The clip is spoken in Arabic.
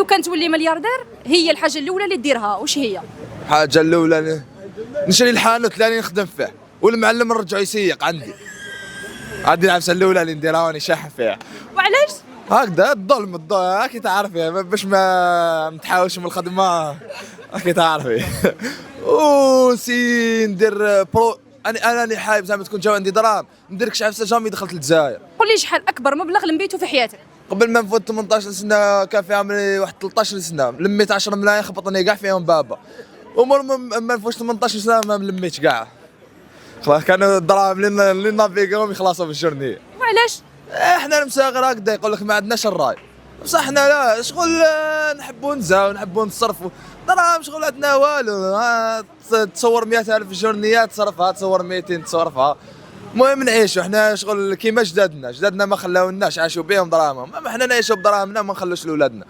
لو كان تولي ملياردير هي الحاجه الاولى اللي ديرها واش هي؟ الحاجه الاولى نشري الحانوت اللي نخدم فيه والمعلم نرجعو يسيق عندي. هذه العفسه الاولى اللي نديرها واني شاحن فيها. وعلاش؟ هكذا الظلم راكي تعرفي باش ما نتحاولش من الخدمه راكي تعرفي. وسي ندير برو انا اللي حايب زعما تكون جاو عندي دراهم نديركش عفسه جامي دخلت للجزائر. قول لي شحال اكبر مبلغ لميتو في حياتك؟ قبل ما نفوت 18 سنه كان في عمري واحد 13 سنه لميت 10 ملايين خبطني كاع فيهم بابا. ومر ما نفوتش 18 سنه ما لميتش كاع. خلاص كانوا الدراهم اللي نافيكهم يخلصوا في الجورنيه. وعلاش؟ احنا المساغر هكذا يقول لك ما عندناش الراي. بصح احنا لا شغل نحبوا نزاو نحبوا نصرفوا دراهم شغل عندنا والو. تصور 100,000 جورنيات تصرفها تصور 200 تصرفها. المهم نعيشوا احنا شغل كيما جدادنا ما خلاوناش عاشوا بهم دراهمهم. اما احنا نعيشوا بدراهمنا ما نخلوش لولادنا.